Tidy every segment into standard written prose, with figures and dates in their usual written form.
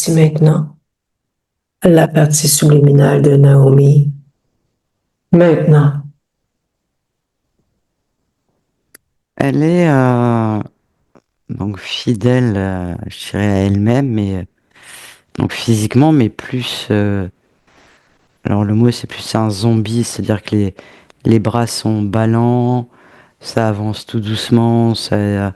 ici maintenant, la partie subliminale de Naomi. Maintenant. Elle est donc fidèle, je dirais à elle-même, mais donc physiquement, mais plus. Alors le mot c'est plus un zombie, c'est-à-dire que les bras sont ballants, ça avance tout doucement, ça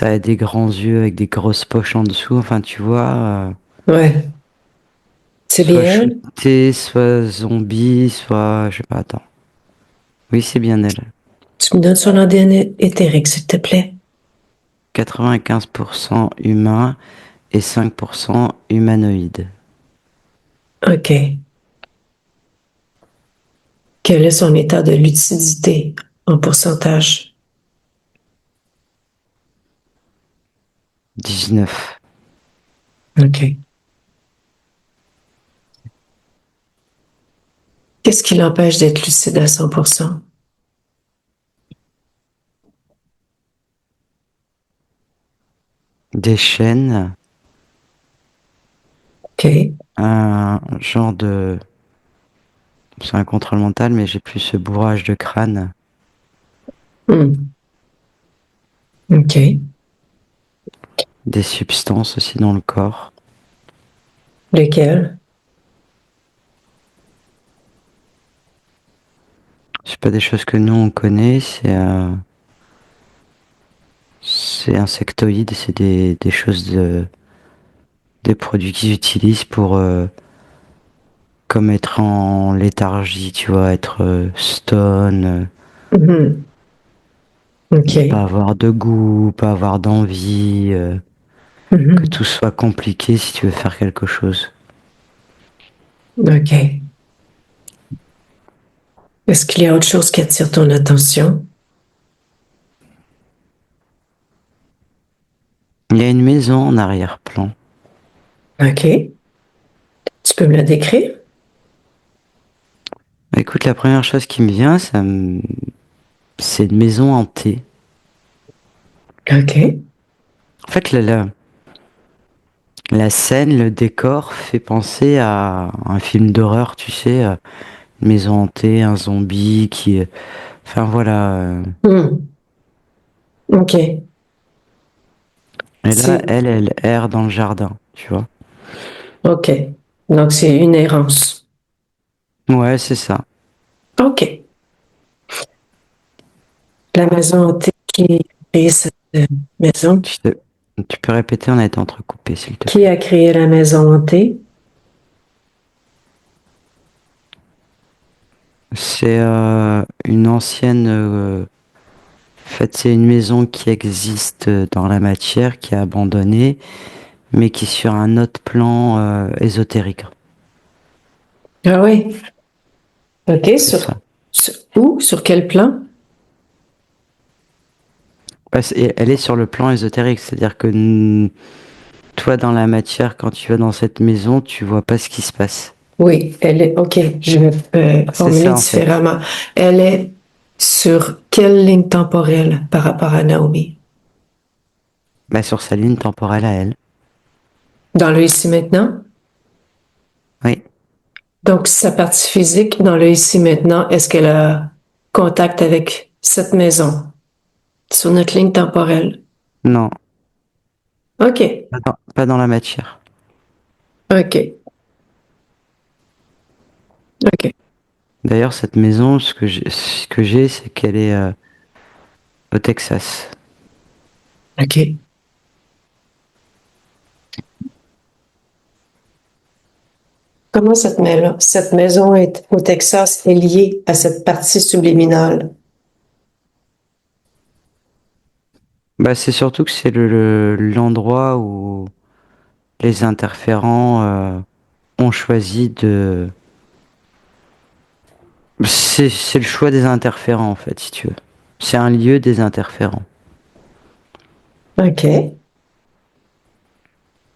a des grands yeux avec des grosses poches en dessous. Enfin, tu vois, Ouais. C'est soit bien elle? shooté, soit zombie, soit je sais pas. Attends. Oui, c'est bien elle. Tu me donnes son ADN éthérique, s'il te plaît. 95% humain et 5% humanoïde. OK. Quel est son état de lucidité en pourcentage? 19. OK. Qu'est-ce qui l'empêche d'être lucide à 100%? Des chaînes, OK. un genre de... C'est un contrôle mental, mais j'ai plus ce bourrage de crâne. Hmm. OK. Des substances aussi dans le corps. Lequel? C'est pas des choses que nous on connaît, c'est insectoïde, c'est des choses des produits qu'ils utilisent pour comme être en léthargie, tu vois, être stone, Mhm. pas OK. avoir de goût, pas avoir d'envie, que Mhm. tout soit compliqué si tu veux faire quelque chose. OK. Est-ce qu'il y a autre chose qui attire ton attention? Il y a une maison en arrière-plan. OK. Tu peux me la décrire? Écoute, la première chose qui me vient, c'est une maison hantée. OK. En fait, la scène, le décor fait penser à un film d'horreur, tu sais, une maison hantée, un zombie qui... Enfin voilà. Hmm. OK. Et là, C'est elle erre dans le jardin, tu vois. OK. Donc, c'est une errance. Ouais, c'est ça. OK. La maison hantée qui a créé cette maison. Tu peux répéter, on a été entrecoupé, s'il te Qui plaît. a créé la maison hantée? C'est une ancienne... en fait, c'est une maison qui existe dans la matière, qui est abandonnée, mais qui est sur un autre plan ésotérique. Ah oui. OK. C'est ça. Où? Sur quel plan? Elle est sur le plan ésotérique, c'est-à-dire que toi, dans la matière, quand tu vas dans cette maison, tu vois pas ce qui se passe. Oui, elle est. OK. Je vais C'est formuler ça, en fait. différemment. Elle est sur quelle ligne temporelle par rapport à Naomi? Bah, sur sa ligne temporelle à elle. Dans le ici maintenant? Oui. Donc, sa partie physique, dans le ici maintenant, est-ce qu'elle a contact avec cette maison sur notre ligne temporelle? Non, OK. pas dans la matière. OK. OK. D'ailleurs, cette maison, ce que j'ai, c'est qu'elle est au Texas. OK. Comment cette maison est, au Texas est liée à cette partie subliminale? Bah, c'est surtout que c'est l'endroit où les interférents ont choisi de... C'est le choix des interférents, en fait, si tu veux. C'est un lieu des interférents. OK.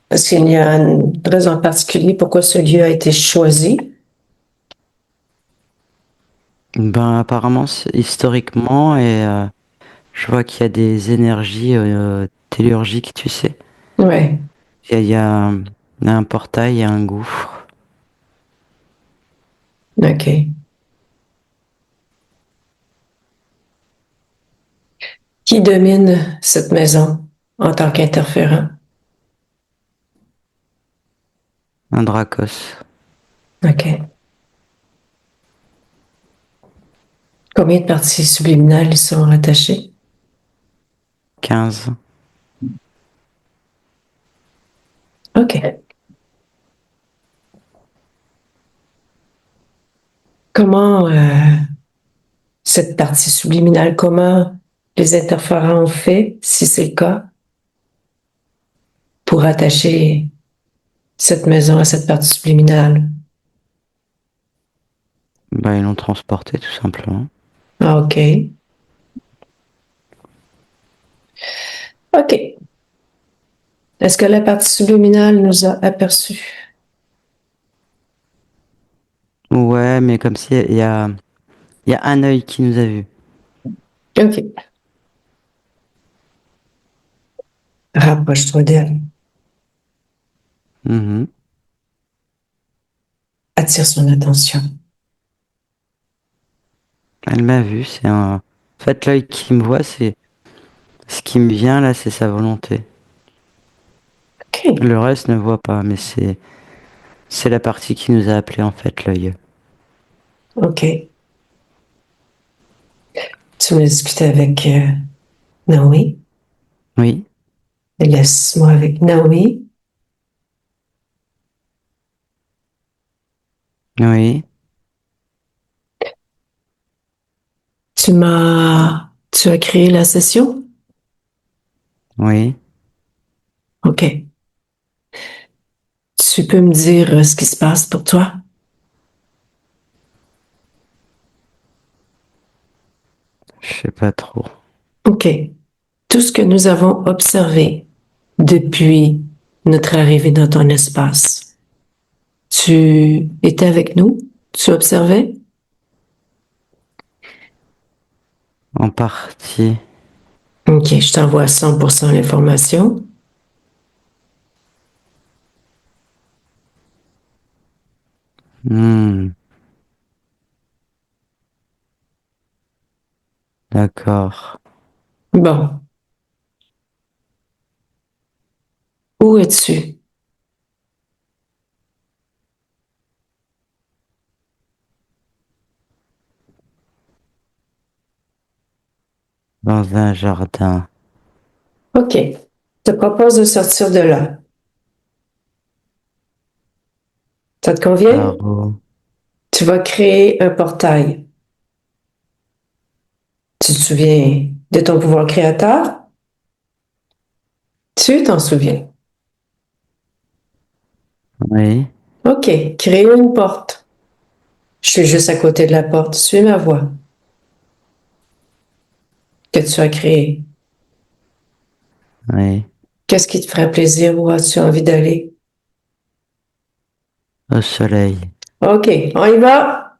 Est-ce qu'il y a une raison particulière pourquoi ce lieu a été choisi? Ben, apparemment, historiquement, et je vois qu'il y a des énergies tellurgiques, tu sais. Ouais. Il y a Il y a un portail et un gouffre. OK. Qui domine cette maison en tant qu'interférent? Un Dracos. OK. Combien de parties subliminales y sont rattachées? 15. OK. Comment cette partie subliminale, comment les interférents ont fait, si c'est le cas, pour attacher cette maison à cette partie subliminale? Bah, ils l'ont transporté tout simplement. Ah, OK. OK. Est-ce que la partie subliminale nous a aperçus? Ouais, mais comme si il y a un œil qui nous a vus. OK. Rapproche-toi d'elle. Mhm. Attire son attention. Elle m'a vu, c'est un. En fait, l'œil qui me voit, c'est ce qui me vient là, c'est sa volonté. OK. Le reste ne voit pas, mais c'est la partie qui nous a appelé en fait l'œil. OK. Tu veux discuter avec Naomi? Oui, Laisse-moi avec Naomi. oui, Tu as créé la session? oui. OK. Tu peux me dire ce qui se passe pour toi? Je sais pas trop. OK. Tout ce que nous avons observé depuis notre arrivée dans ton espace. Tu étais avec nous? Tu observais? En partie. OK, je t'envoie 100% l'information. Hmm, d'accord. Bon, où es-tu? Dans un jardin. OK. Je te propose de sortir de là. Ça te convient? Tarot. Tu vas créer un portail. Tu te souviens de ton pouvoir créateur? Tu t'en souviens. Oui, OK. Créer une porte. Je suis juste à côté de la porte. Suis ma voix que tu as créée. oui. Qu'est-ce qui te ferait plaisir? Où as-tu envie d'aller? Au soleil. OK. On y va?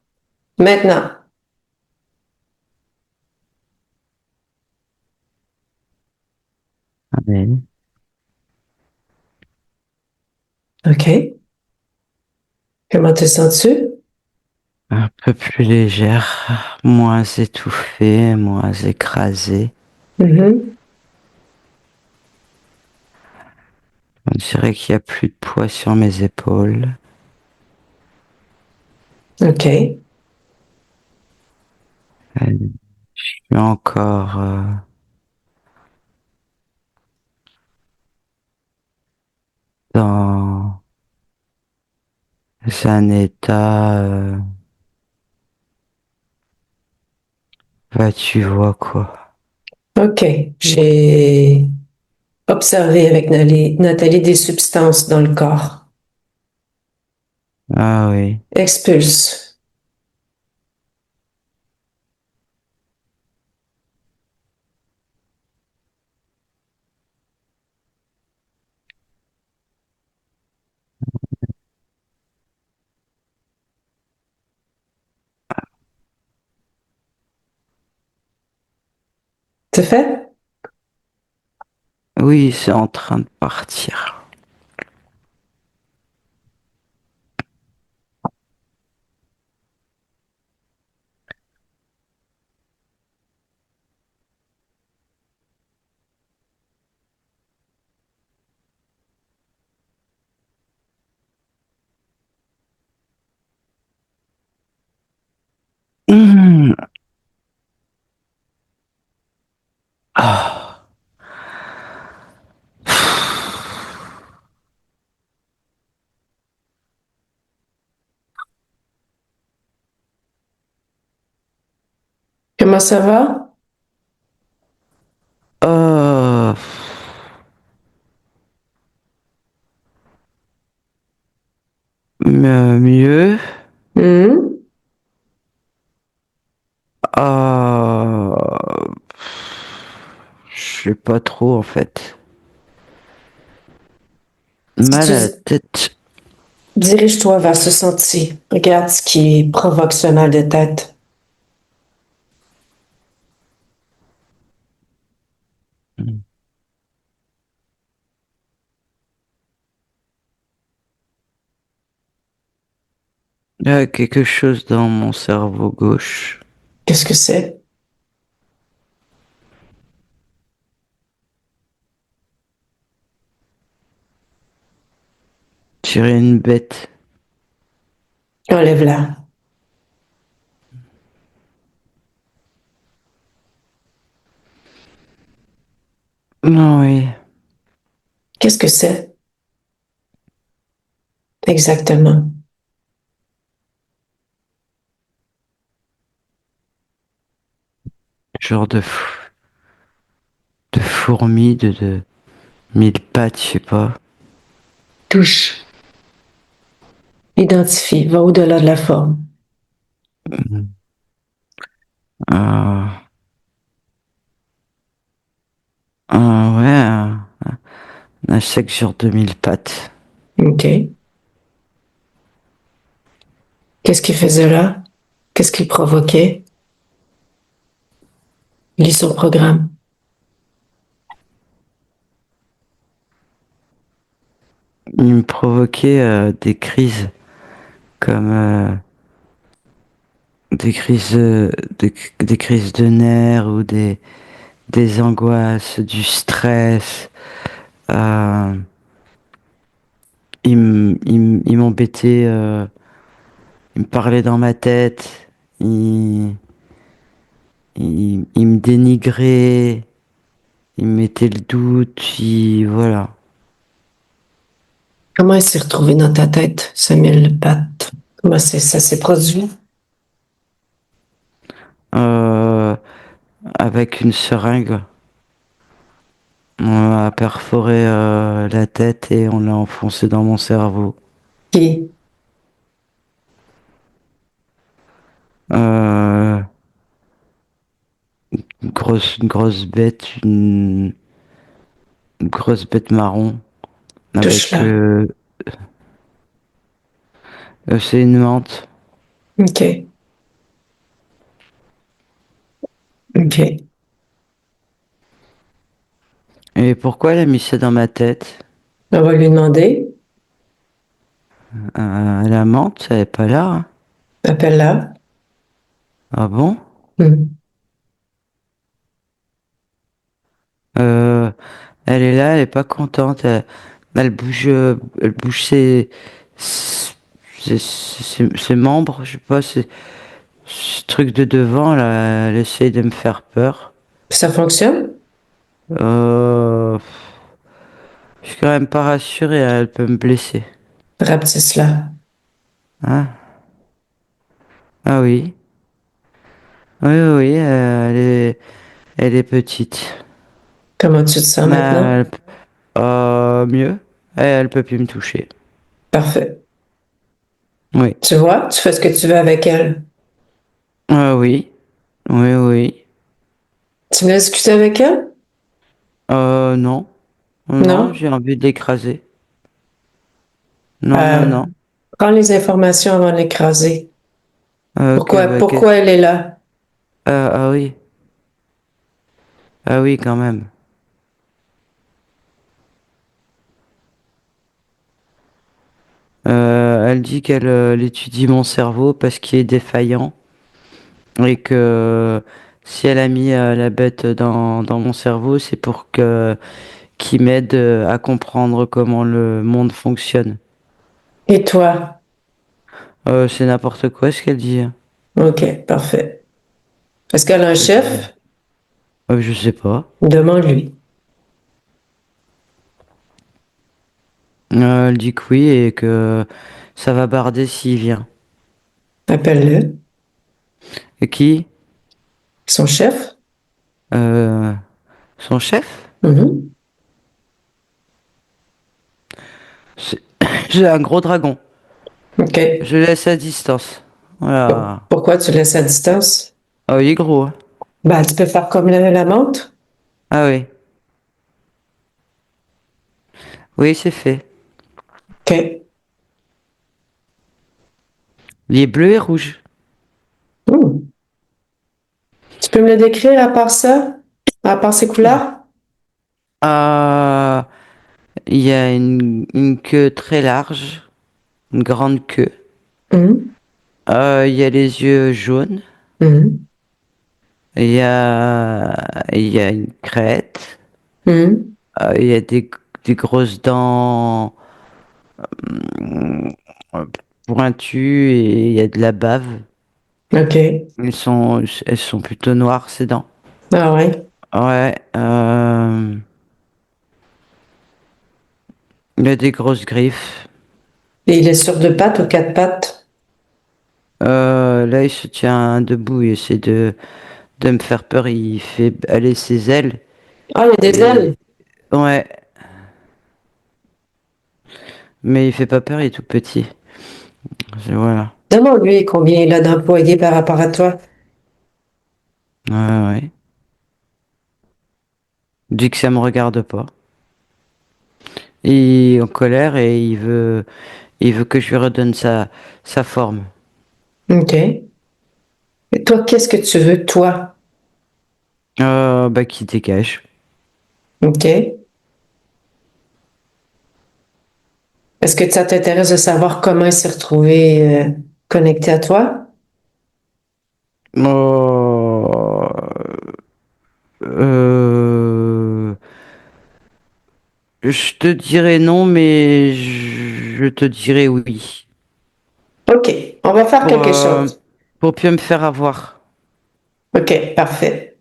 Maintenant. Oui. OK. Comment te sens-tu? Un peu plus légère, moins étouffée, moins écrasée. Mhm. On dirait qu'il n'y a plus de poids sur mes épaules. OK. Je suis encore dans un état, bah tu vois quoi. OK. J'ai observé avec Nathalie des substances dans le corps. Ah oui, Expulse. C'est fait? oui, c'est en train de partir. Comment ça va? Euh, mieux. Hmm? Euh, je sais pas trop en fait. Si Mal tu à la tête. dirige-toi vers ce sentier, regarde ce qui provoque ce mal de tête. Il y a quelque chose dans mon cerveau gauche. Qu'est-ce que c'est? Tirer une bête. Enlève-la. Non, oui. Qu'est-ce que c'est? Exactement. Genre de fourmi, de mille pattes, je sais pas. Touche. Identifie. Va au-delà de la forme. Euh, ouais, un insecte genre de mille pattes. OK. Qu'est-ce qu'il faisait là? Qu'est-ce qu'il provoquait? Lis son programme. Il me provoquait des crises comme des crises des crises de nerfs ou des angoisses, du stress. Euh, il m'embêtait, il me parlait dans ma tête, il me dénigrait, il me mettait le doute, voilà. Comment il s'est retrouvé dans ta tête, ce mille pattes? Comment ça s'est produit? Euh, avec une seringue, on a perforé la tête et on l'a enfoncé dans mon cerveau. Qui? Euh, une grosse bête, une grosse bête marron avec Touche-la. c'est une menthe. OK. OK. Et pourquoi elle a mis ça dans ma tête? On va lui demander. La menthe, elle est pas là, hein. Appelle-la. Ah bon? Hmm. Euh, Elle est là, elle est pas contente. Elle bouge ses membres, je sais pas, ce truc de devant là. Elle essaye de me faire peur. Ça fonctionne? Euh, je suis quand même pas rassuré, hein, elle peut me blesser. Rapetisse-la. Hein? Ah oui, oui, oui, oui, elle est petite. Comment tu te sens Mais maintenant? mieux, elle peut plus me toucher. Parfait. Oui. Tu vois, tu fais ce que tu veux avec elle. Ah oui, oui, oui. Tu veux discuter avec elle? Non. Non, Non? j'ai envie de l'écraser. Non, non, Euh, non. Prends les informations avant de l'écraser. Ok, bah, Pourquoi elle est là? ah oui. Ah oui, quand même. Elle dit qu'elle elle étudie mon cerveau parce qu'il est défaillant et que si elle a mis la bête dans mon cerveau, c'est pour que qu'il m'aide à comprendre comment le monde fonctionne. Et toi? C'est n'importe quoi ce qu'elle dit, hein. OK, parfait. Est-ce qu'elle a un chef? Je sais pas. Demande-lui. Elle dit que oui et que ça va barder s'il vient. Appelle-le. Et qui? Son chef? Euh, son chef? Mhm. C'est c'est un gros dragon. OK. Je laisse à distance. Voilà. Pourquoi tu laisses à distance? Ah, il est gros, hein. Ben, tu peux faire comme la menthe. Ah oui. Oui, c'est fait. OK. Il est bleu et rouge. Hmm. Tu peux me le décrire à part ça? À part ses couleurs? Euh, il y a une queue très large, une grande queue. Mhm. Il y a les yeux jaunes. Mhm. Il y a une crête. Mhm. Il y a des grosses dents euh, pointues et il y a de la bave. OK. Elles sont plutôt noires, ces dents. Ah ouais. Ouais. Il a des grosses griffes. Et il est sur deux pattes ou quatre pattes? Là, il se tient debout. Il essaie de me faire peur. Il fait aller ses ailes. Ah, il y a des Et ailes. ouais, mais il fait pas peur. Il est tout petit. Voilà. Demande-lui combien il a d'employés par rapport à toi. Ouais, ouais. Il dit que ça me regarde pas. Il est en colère et il veut que je lui redonne sa forme. OK. Et toi, qu'est-ce que tu veux, toi? Bah, qu'il dégage. OK. Est-ce que ça t'intéresse de savoir comment il s'est retrouvé connecté à toi? Oh, euh, je te dirais non, mais je te dirais oui. OK. On va faire Pour, quelque chose. pour bien me faire avoir. OK, parfait.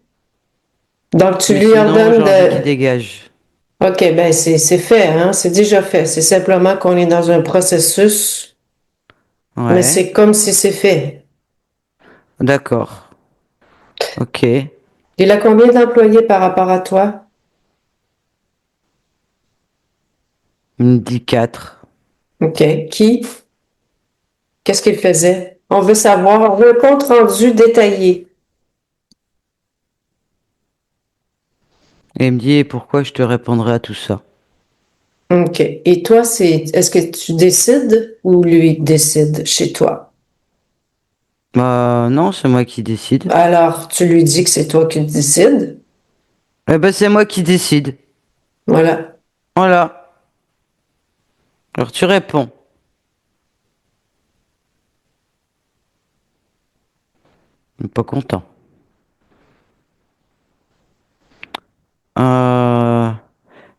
Donc, tu Mais lui sinon, j'ai ordonnes envie qu'il de... dégage. OK, ben c'est fait, hein? C'est déjà fait. C'est simplement qu'on est dans un processus, mais Ouais, c'est comme si c'est fait. d'accord. Ok. Il a combien d'employés par rapport à toi? Il me dit 4. OK. Qui? Qu'est-ce qu'il faisait? On veut savoir, on veut un compte rendu détaillé. Et il me dit, et pourquoi je te répondrai à tout ça? OK. Et toi, est-ce que tu décides ou lui décide chez toi? Bah, non, c'est moi qui décide. Alors, tu lui dis que c'est toi qui décides. Eh ben, c'est moi qui décide. Voilà. Voilà. Alors, tu réponds. Il est pas content. Euh,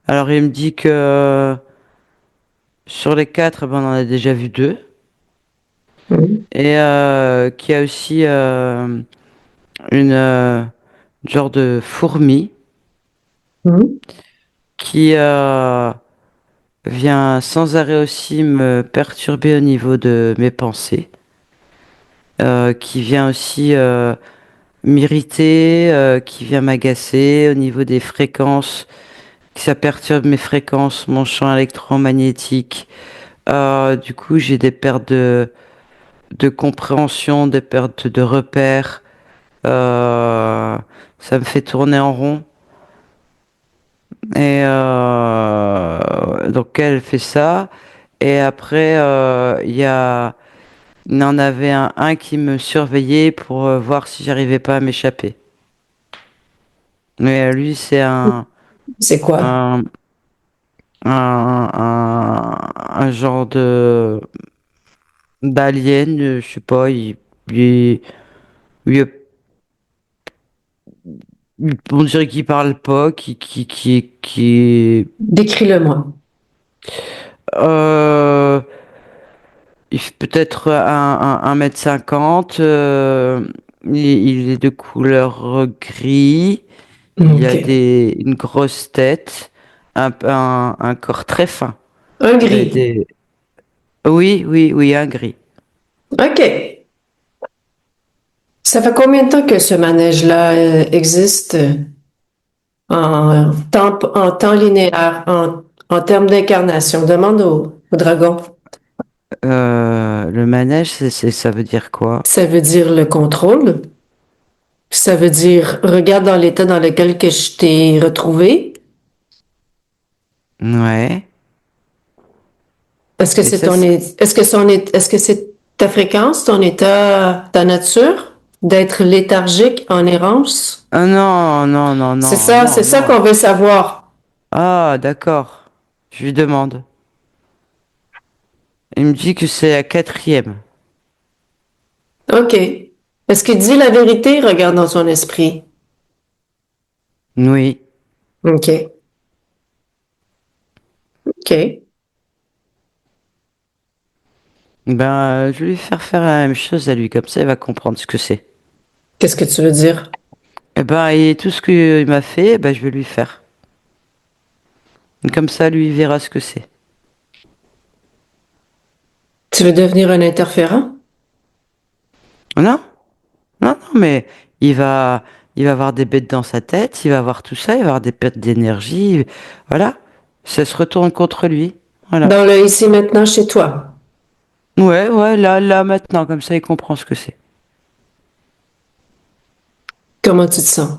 Alors, il me dit que sur les 4, ben, on en a déjà vu 2. Mhm. Et qu'il y a aussi une genre de fourmi Mhm. qui vient sans arrêt aussi me perturber au niveau de mes pensées. Qui vient aussi m'irriter, qui vient m'agacer au niveau des fréquences, que ça perturbe mes fréquences, mon champ électromagnétique. Du coup, j'ai des pertes de compréhension, des pertes de repères. Euh, Ça me fait tourner en rond. Et donc elle fait ça. Et après, il y en avait un qui me surveillait pour voir si j'arrivais pas à m'échapper. Mais lui, c'est C'est quoi? un, un genre de d'alien, je sais pas, il- il- on dirait qu'il parle pas, Décris-le-moi. euh, il fait peut-être 1 m 50, il est de couleur gris, il a OK. une grosse tête, un corps très fin. Un Et gris. oui, oui, oui, un gris. OK. Ça fait combien de temps que ce manège-là existe en temps linéaire, en termes d'incarnation? Demande au dragon. Le manège, ça veut dire quoi? Ça veut dire le contrôle. Ça veut dire, regarde dans l'état dans lequel que je t'ai retrouvé. Ouais. Est-ce que Et c'est ça, ton, est-ce que c'est ta fréquence, ton état, ta nature d'être léthargique en errance? ah non, non, non, non, C'est non, ça non. qu'on veut savoir. Ah, d'accord. Je lui demande. Il me dit que c'est la quatrième. OK. Est-ce qu'il dit la vérité? Regarde dans son esprit. Oui. OK. OK. Ben, je vais lui faire la même chose à lui, comme ça il va comprendre ce que c'est. Qu'est-ce que tu veux dire? Et ben, et tout ce qu'il m'a fait, ben, je vais lui faire. Comme ça, lui, il verra ce que c'est. Tu veux devenir un interférent? Non, non, non, mais il va, il va avoir des bêtes dans sa tête, il va avoir tout ça, il va avoir des pertes d'énergie. Voilà. Ça se retourne contre lui. Voilà. Dans le ici maintenant chez toi. Ouais, ouais, là, maintenant, comme ça, il comprend ce que c'est. Comment tu te sens?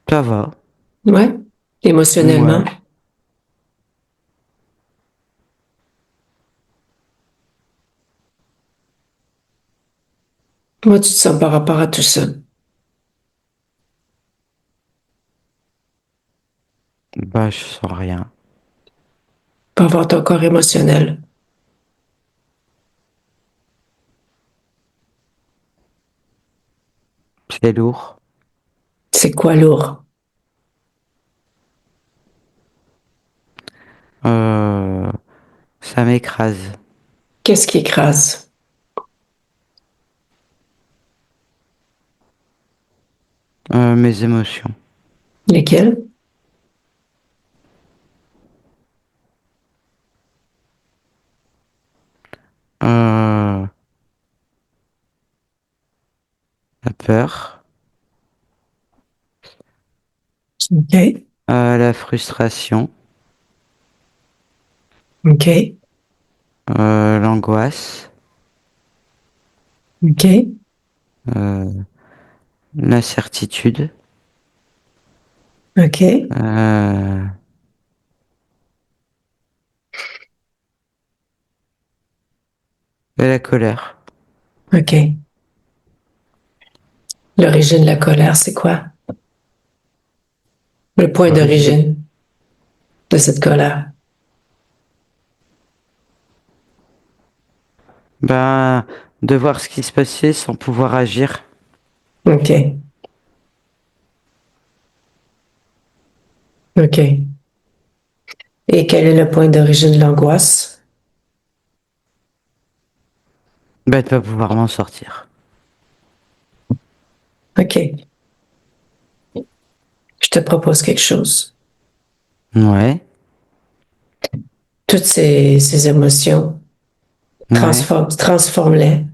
Ça va. Ouais. Émotionnellement. Ouais. Comment tu te sens par rapport à tout ça? Bah, je sens rien. Par rapport à ton corps émotionnel. C'est lourd. C'est quoi lourd? Euh, ça m'écrase. Qu'est-ce qui écrase? Mes émotions. Lesquels? Euh, la peur. OK. La frustration. OK. L'angoisse. OK. Euh, l'incertitude. OK. Euh, et la colère. OK. L'origine de la colère, c'est quoi? Le point Origine. d'origine de cette colère. Ben, de voir ce qui se passait sans pouvoir agir. OK. OK. Et quel est le point d'origine de l'angoisse? Ben, de pas pouvoir m'en sortir. OK. Je te propose quelque chose. Ouais, Toutes ces émotions, ouais. transforme-les.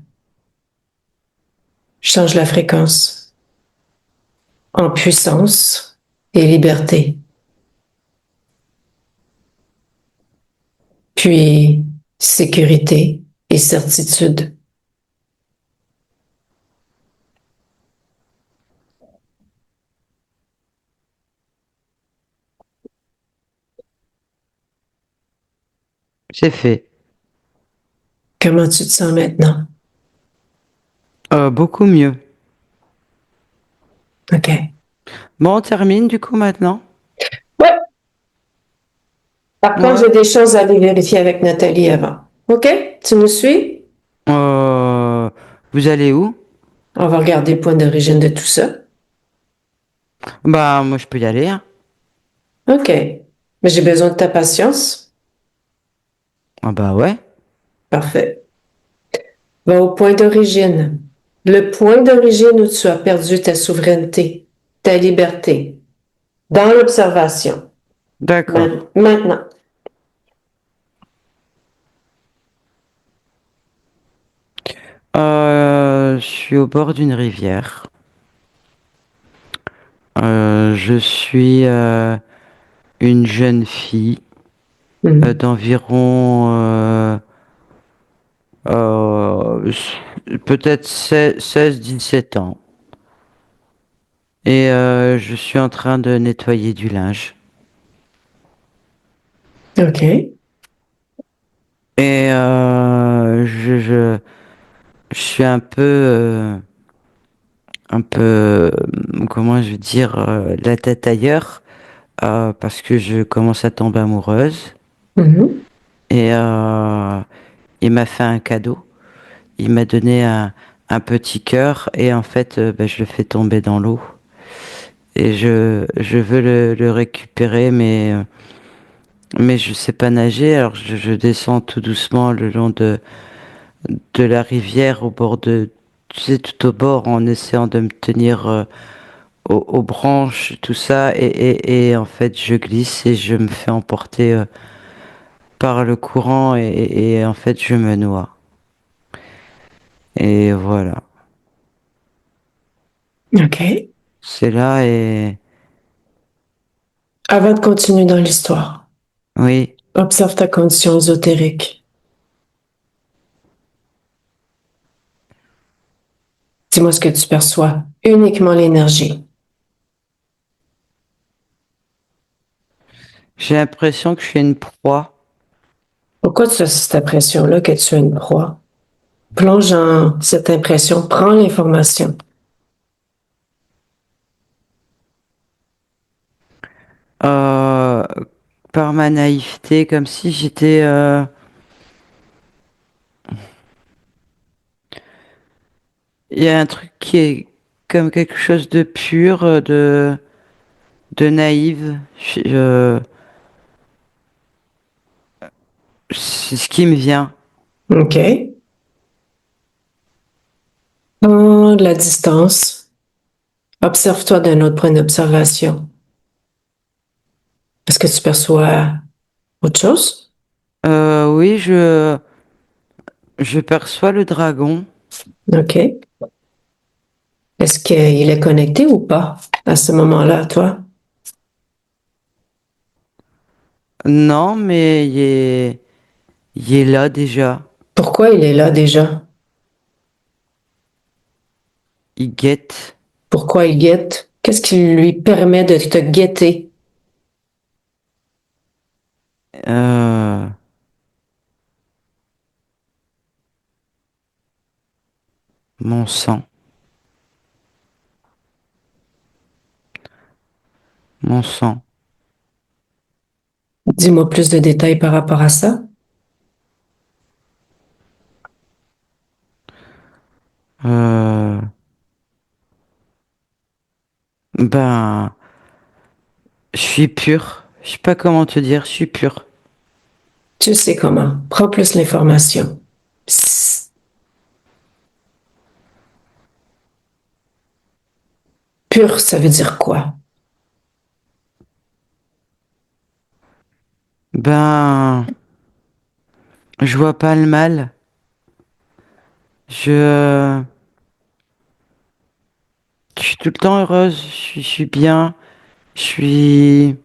Change la fréquence en puissance et liberté. Puis sécurité et certitude. C'est fait. Comment tu te sens maintenant? Beaucoup mieux. OK. Bon, on termine du coup maintenant. Ouais. Par contre, j'ai Ouais. des choses à aller vérifier avec Nathalie avant. OK? Tu me suis? Euh, vous allez où? On va regarder le point d'origine de tout ça. Bah, moi, je peux y aller, hein. OK. Mais j'ai besoin de ta patience. Ah bah ouais. Parfait. Va au point d'origine. Le point d'origine où tu as perdu ta souveraineté, ta liberté, dans l'observation. D'accord. Maintenant. Je suis au bord d'une rivière. Je suis une jeune fille Mhm. d'environ peut-être 16-17 ans. Et je suis en train de nettoyer du linge. OK. Et je suis comment je vais dire, la tête ailleurs, parce que je commence à tomber amoureuse. Mhm. Et il m'a fait un cadeau. Il m'a donné un petit cœur et en fait, ben, je le fais tomber dans l'eau. Et je veux le récupérer, mais je sais pas nager. Alors je descends tout doucement le long de la rivière au bord tu sais, tout au bord en essayant de me tenir aux branches, tout ça. Et en fait, je glisse et je me fais emporter par le courant et en fait, je me noie. Et voilà. OK. C'est là et Avant de continuer dans l'histoire, oui, observe ta condition ésotérique. Dis-moi ce que tu perçois. Uniquement l'énergie. j'ai l'impression que je suis une proie. Pourquoi tu as cette impression-là que tu es une proie? Plonge en cette impression, prends l'information. Euh, Par ma naïveté, comme si j'étais. Il y a un truc qui est comme quelque chose de pur, de naïve. C'est ce qui me vient. OK. Prends de la distance. Observe-toi d'un autre point d'observation. Est-ce que tu perçois autre chose? Oui, je perçois le dragon. OK. Est-ce qu'il est connecté ou pas à ce moment-là, toi? Non, mais il est là déjà. Pourquoi il est là déjà? Il guette. Pourquoi il guette? Qu'est-ce qui lui permet de te guetter? Euh, Mon sang. Mon sang. Dis-moi plus de détails par rapport à ça. Euh, ben, je suis pur. Je sais pas comment te dire, je suis pur. Tu sais comment. Prends plus l'information. Psst. Pur, ça veut dire quoi? Ben, je vois pas le mal. Je, je suis tout le temps heureuse. Je suis bien. Je suis,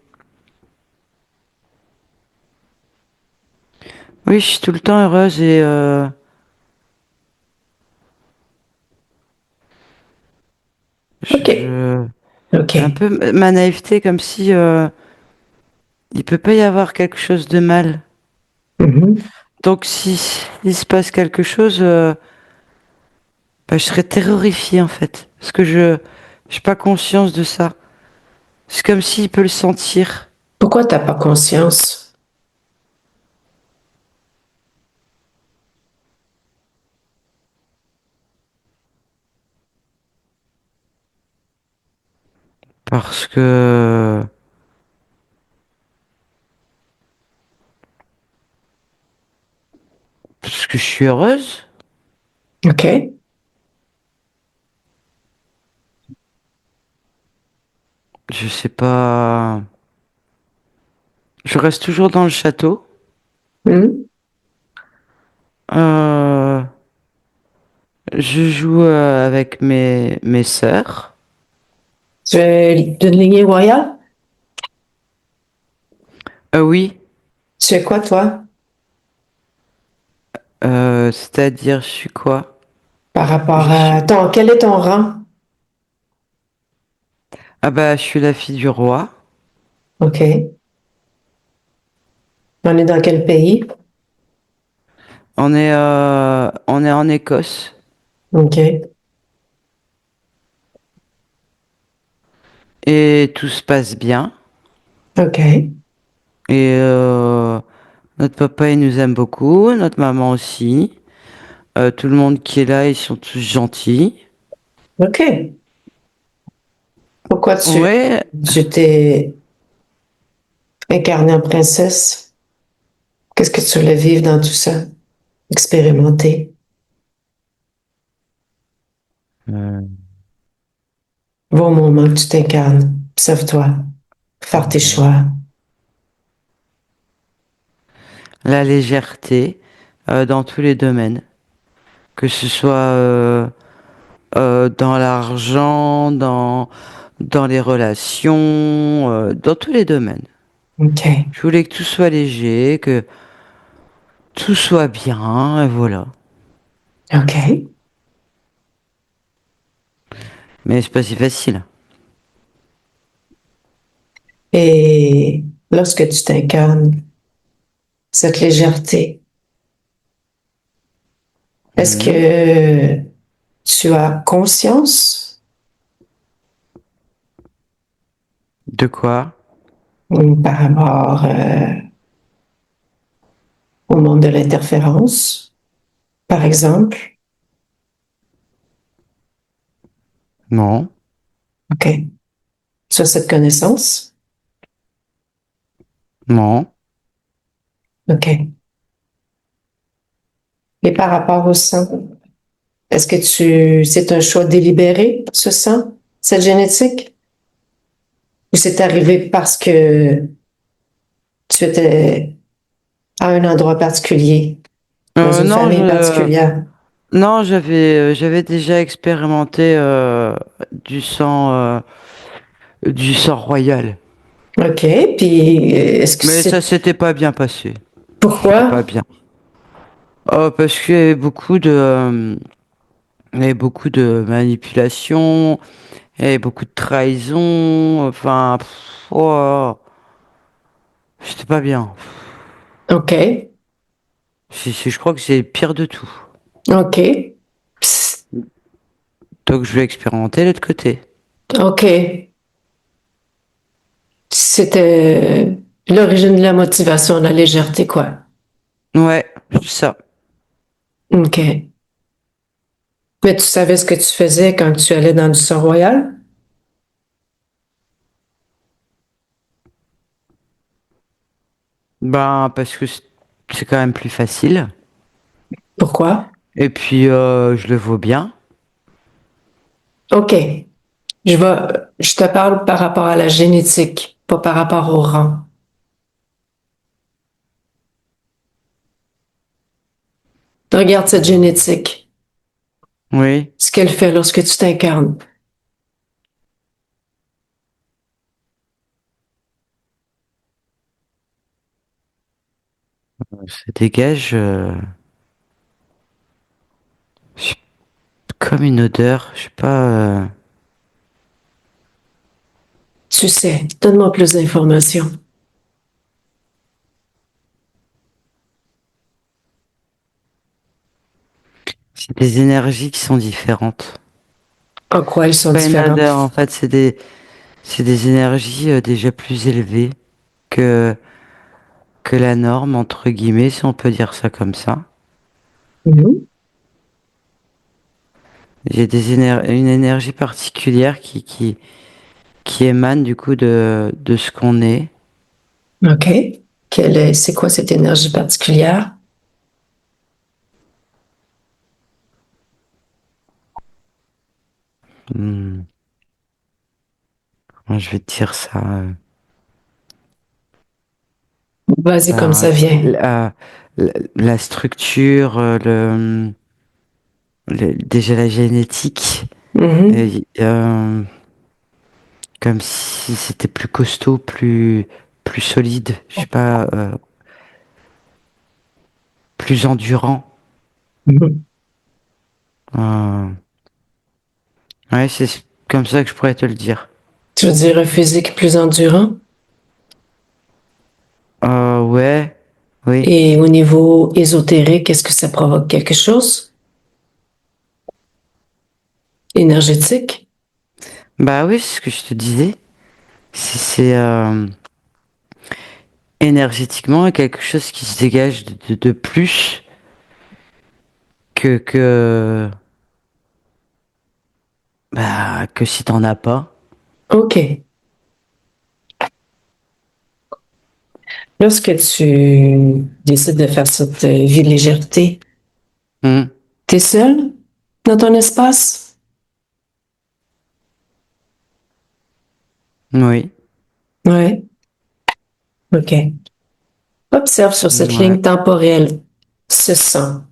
oui, je suis tout le temps heureuse et OK. je, un OK. peu ma naïveté, comme si il peut pas y avoir quelque chose de mal. Mhm. Donc si il se passe quelque chose, bah, je serais terrorifiée en fait, parce que je j'ai pas conscience de ça. C'est comme s'il peut le sentir, Pourquoi t'as pas conscience? parce que je suis heureuse. OK. Je sais pas. Je reste toujours dans le château. Mhm. Euh, Je joue avec mes sœurs. Tu es d'une lignée royale? Oui, Tu es quoi, toi, c'est-à-dire, je suis quoi? par rapport Je à suis... ton, quel est ton rang? Ah bah, je suis la fille du roi. OK. On est dans quel pays? On est en Écosse. OK. Et tout se passe bien. OK. Et notre papa, il nous aime beaucoup. Notre maman aussi. Tout le monde qui est là, ils sont tous gentils. OK. Pourquoi Ouais, tu t'es incarnée en princesse? Qu'est-ce que tu voulais vivre dans tout ça? Expérimenter. euh, Bon moment que tu t'incarnes. Sauve-toi. Faire tes choix. la légèreté dans tous les domaines. Que ce soit dans l'argent, dans les relations, dans tous les domaines. OK. Je voulais que tout soit léger, que tout soit bien, et voilà. OK. Mais c'est pas si facile. Et lorsque tu t'incarnes cette légèreté, est-ce Mhm. que tu as conscience De quoi? par rapport au monde de l'interférence, par exemple? Non, OK. Tu as cette connaissance? non. OK. Et par rapport au sang, est-ce que c'est un choix délibéré, ce sang, cette génétique? Ou c'est arrivé parce que tu étais à un endroit particulier, dans une Non, famille particulière? non, j'avais déjà expérimenté du sang royal. OK. Puis, est-ce que Mais ça c'est... s'était pas bien passé. C'était pas Pourquoi? bien. Oh, parce qu'il y avait il y avait beaucoup de manipulation, il y avait beaucoup de trahison. Enfin, oh, c'était pas bien. OK. Je crois que c'est le pire de tout. OK. Psst. Donc je vais expérimenter l'autre côté. OK. C'était l'origine de la motivation, la légèreté, quoi. Ouais, c'est ça. OK. Mais tu savais ce que tu faisais quand tu allais dans le sang royal? Ben, parce que c'est quand même plus facile. Pourquoi? Et puis, je le vaux bien. OK. Je te parle par rapport à la génétique, pas par rapport au rang. Regarde cette génétique. Oui, Ce qu'elle fait lorsque tu t'incarnes. ça dégage je- comme une odeur. Je sais pas. Tu sais, donne-moi plus d'informations. C'est des énergies qui sont différentes. En quoi elles sont Pas une odeur, en différentes? fait, c'est des énergies déjà plus élevées que, que la norme, entre guillemets, si on peut dire ça comme ça. Mhm. J'ai une énergie particulière qui émane du coup de ce qu'on est. OK. C'est quoi cette énergie particulière? Hmm, comment je vais te dire ça. Vas-y comme La, ça vient. la, la structure, déjà la génétique, Mhm. et, comme si c'était plus costaud, plus solide, je sais pas, plus endurant. Mhm. Euh, ouais, c'est comme ça que je pourrais te le dire. Tu veux dire un physique plus endurant? Ouais, oui. Et au niveau ésotérique, est-ce que ça provoque quelque chose? Énergétique? Bah oui, c'est ce que je te disais. C'est énergétiquement quelque chose qui se dégage de plus que bah que si t'en as pas. OK. Lorsque tu décides de faire cette vie légèreté, Hmm, t'es seul dans ton espace? oui, Ouais. OK. Observe sur cette ouais. ligne temporelle ce sang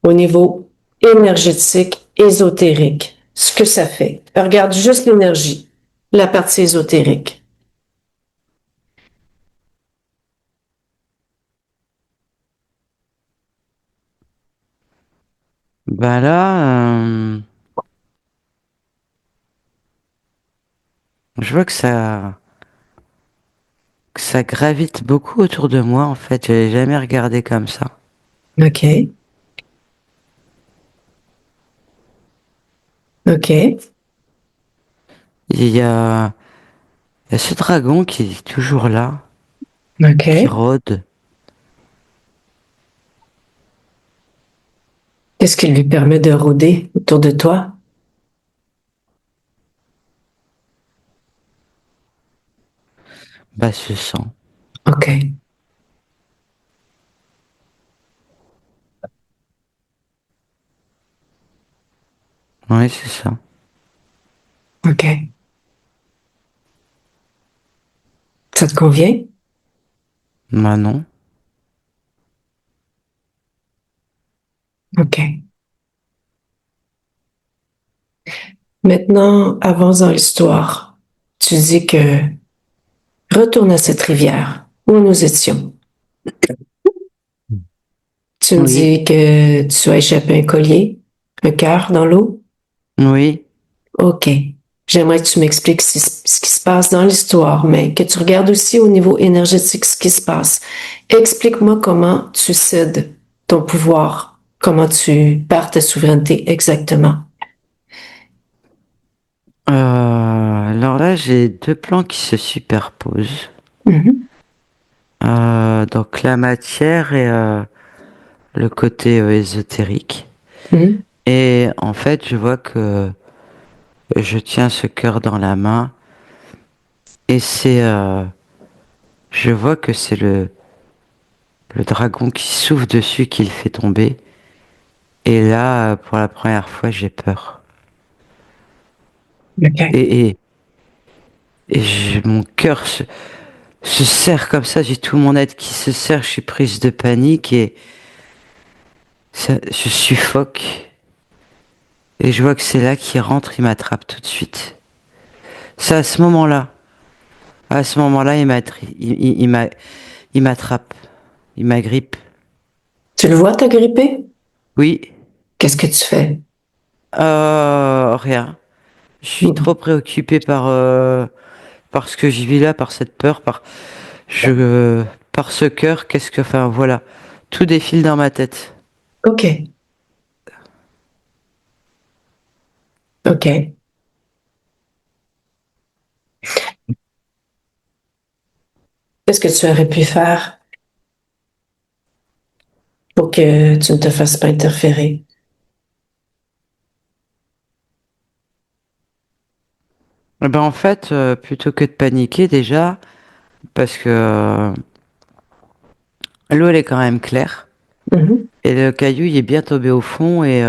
au niveau énergétique, ésotérique, ce que ça fait. Regarde juste l'énergie, la partie ésotérique. Bah là, je vois que ça gravite beaucoup autour de moi en fait. J'avais jamais regardé comme ça. OK. OK. Il y a ce dragon qui est toujours là, qui OK. rôde. Qu'est-ce qui lui permet de rôder autour de toi? Bah ce sang. OK. Ouais, c'est ça. OK. Ça te convient? Bah non. OK. Maintenant, avance dans l'histoire. Tu dis que retourne à cette rivière où nous étions. Tu me Oui, dis que tu as échappé un collier, un cœur dans l'eau. oui. OK. J'aimerais que tu m'expliques ce qui se passe dans l'histoire, mais que tu regardes aussi au niveau énergétique ce qui se passe. Explique-moi comment tu cèdes ton pouvoir, comment tu perds ta souveraineté exactement. Alors là, j'ai deux plans qui se superposent. Mhm. Donc la matière et le côté ésotérique. Mhm. Et en fait, je vois que je tiens ce cœur dans la main et je vois que c'est le dragon qui souffle dessus qui le fait tomber. Et là, pour la première fois, j'ai peur. OK. Et, et, mon cœur se serre comme ça, j'ai tout mon être qui se serre, je suis prise de panique et je suffoque. Et je vois que c'est là qu'il rentre, il m'attrape tout de suite. C'est à ce moment-là, il m'attrape, il m'agrippe. Tu le vois t'agripper? Oui, Qu'est-ce que tu fais? rien. Je suis trop Mhm. préoccupé par ce que j'y vis là, par cette peur, par ce cœur. Enfin voilà, tout défile dans ma tête. OK. OK. Qu'est-ce que tu aurais pu faire pour que tu ne te fasses pas interférer? Eh ben en fait, plutôt que de paniquer déjà, parce que l'eau elle est quand même claire Mhm. et le caillou il est bien tombé au fond et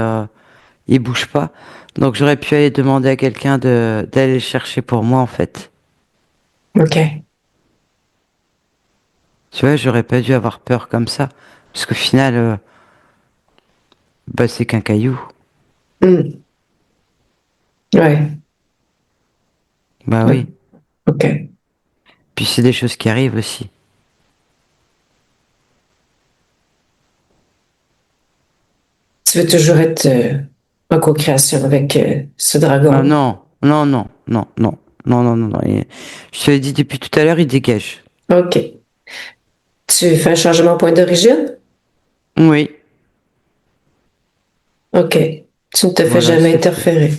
il bouge pas. Donc j'aurais pu aller demander à quelqu'un d'aller le chercher pour moi en fait. OK. Tu vois, j'aurais pas dû avoir peur comme ça, parce qu'au final, bah c'est qu'un caillou. Hmm. Ouais. Bah Ouais. oui. OK. Puis c'est des choses qui arrivent aussi. Tu veux toujours être en co-création avec ce Ah dragon. non, non, non, non, non, non, non, non, non. Je te l'ai dit depuis tout à l'heure, il dégage. OK. Tu fais un changement point d'origine? Oui, OK. Tu ne te fais voilà, jamais c'est fait. interférer.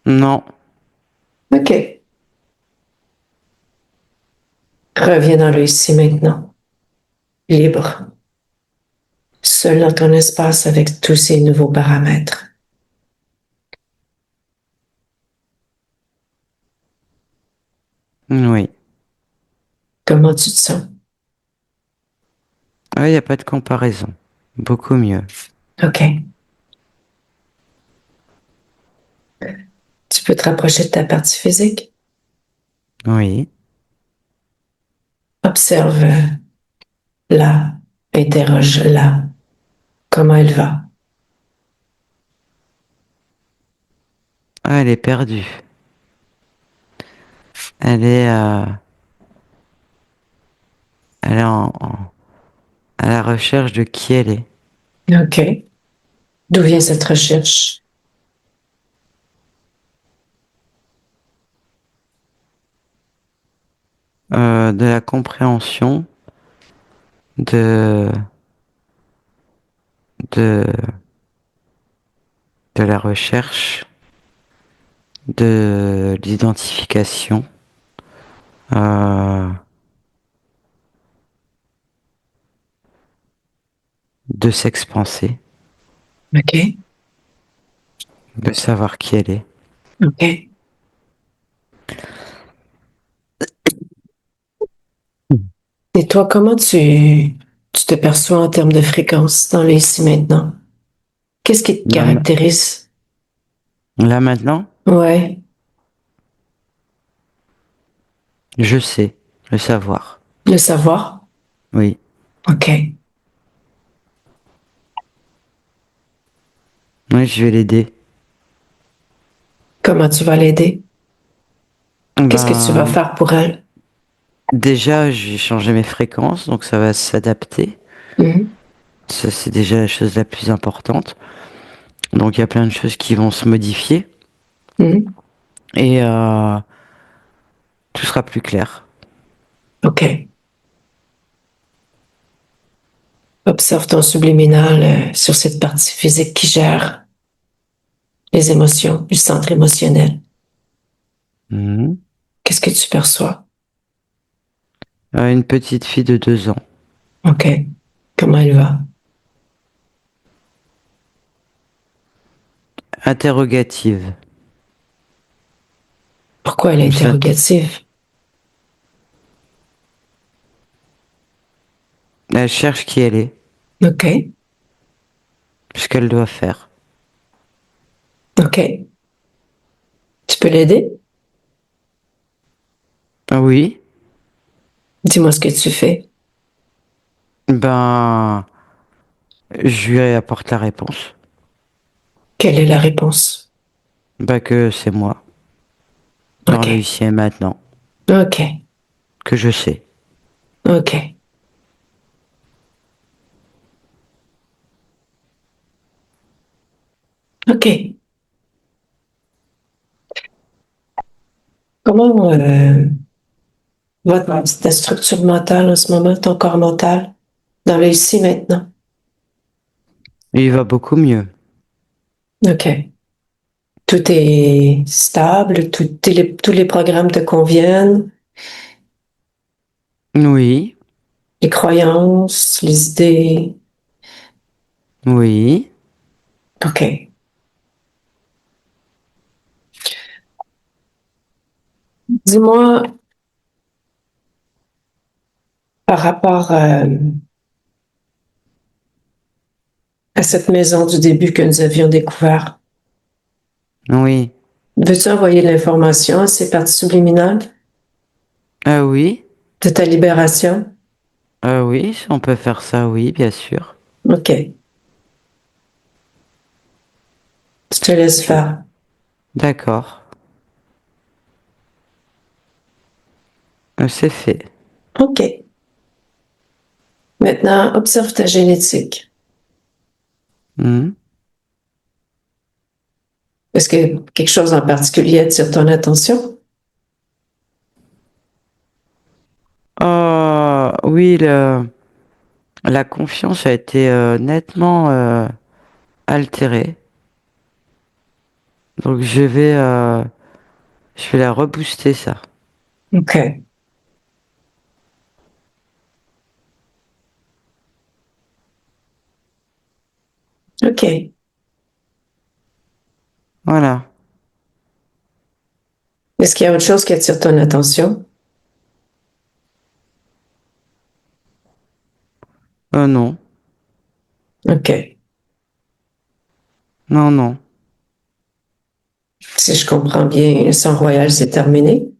Non, OK. Reviens dans le ici maintenant. Libre. Seul dans ton espace avec tous ces nouveaux paramètres. oui. Comment tu te sens? Il n'y a pas de comparaison. Beaucoup mieux. OK. Tu peux te rapprocher de ta partie physique. Oui. Observe-la. Interroge-la. Comment elle va? Ah, elle est perdue. Elle est, elle est à la recherche de qui elle est. OK. D'où vient cette recherche? De la compréhension, de, de, de la recherche, de l'identification, euh, de s'expanser, OK. de savoir qui elle est. OK. Et toi, comment tu te perçois en termes de fréquence dans le ici maintenant? Qu'est-ce qui te Là, caractérise? là maintenant, Ouais. je sais, le savoir. Le savoir? Oui. OK. Oui, je vais l'aider. Comment tu vas l'aider? Qu'est-ce que tu vas Ben, faire pour elle? déjà, j'ai changé mes fréquences, donc ça va s'adapter. Mhm. Ça, c'est déjà la chose la plus importante. Donc, il y a plein de choses qui vont se modifier Mhm. et tout sera plus clair. OK. Observe ton subliminal sur cette partie physique qui gère les émotions, le centre émotionnel. Mhm. Qu'est-ce que tu perçois? Une petite fille de 2 ans. OK. Comment elle va? Interrogative. Pourquoi elle est Ça, interrogative? elle cherche qui elle est, OK. ce qu'elle doit faire. OK. Tu peux l'aider? Ah oui, Dis-moi ce que tu fais. ben, je lui apporte la réponse. Quelle est la réponse? Bah que c'est moi, dans le OK. ici et maintenant, OK. que je sais. OK. OK. Comment ta structure mentale en ce moment, ton corps mental, dans le ici maintenant? Il va beaucoup mieux. OK. Tout est stable, tous les programmes te conviennent, Oui, les croyances, les idées. oui. OK. Dis-moi, par rapport à cette maison du début que nous avions découvert, Oui. veux-tu envoyer l'information à ces parties subliminales Ah oui. de ta libération? Ah oui, si on peut faire ça, oui, bien sûr. OK. Je te laisse faire. D'accord. C'est fait. OK. Maintenant, observe ta génétique. Mhm. Est-ce que quelque chose en particulier attire ton attention? Oui, la confiance a été nettement altérée. Donc je vais la rebooster ça. OK. OK. Voilà. Est-ce qu'il y a autre chose qui attire ton attention? Non. OK. Non, non. Si je comprends bien, le sang royal, c'est terminé.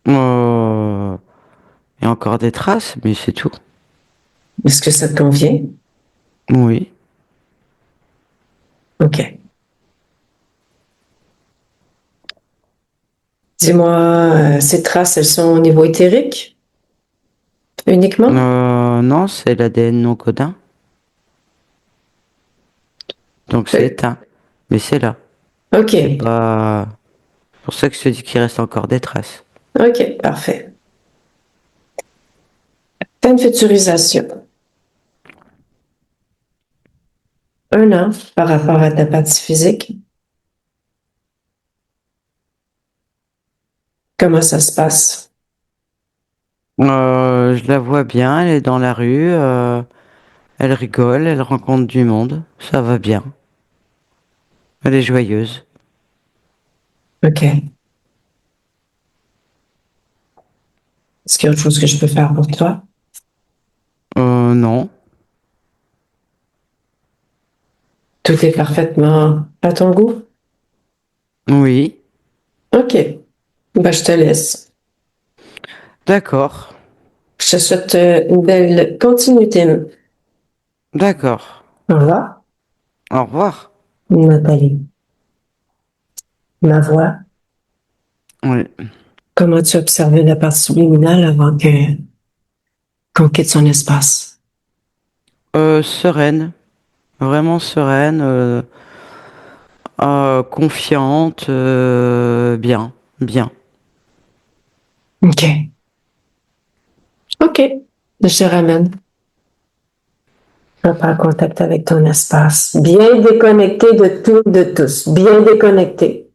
Euh, il y a encore des traces, mais c'est tout. Est-ce que ça te convient? Oui. OK. Dis-moi, ces traces, elles sont au niveau éthérique uniquement? Non, c'est l'ADN non codin. Donc c'est Oui. éteint. Mais c'est là. C'est OK. pas... C'est pour ça que je te dis qu'il reste encore des traces. OK, parfait. Fais une futurisation. 1 an par rapport à ta partie physique. Comment ça se passe? Je la vois bien, elle est dans la rue, elle rigole, elle rencontre du monde, ça va bien. Elle est joyeuse. OK. Est-ce qu'il y a autre chose que je peux faire pour toi? Non. Tout est parfaitement à ton goût? Oui. OK. Ben, je te laisse. D'accord. Je te souhaite une belle continuité. D'accord. Au revoir, Au revoir. Nathalie. Ma voix. Oui. Comment tu as observé la partie subliminale avant qu'on quitte son espace? Sereine. Vraiment sereine. Confiante. Bien. Bien. OK. OK. Je te ramène. Reprends contact avec ton espace. Bien déconnecté de tout, de tous. Bien déconnecté.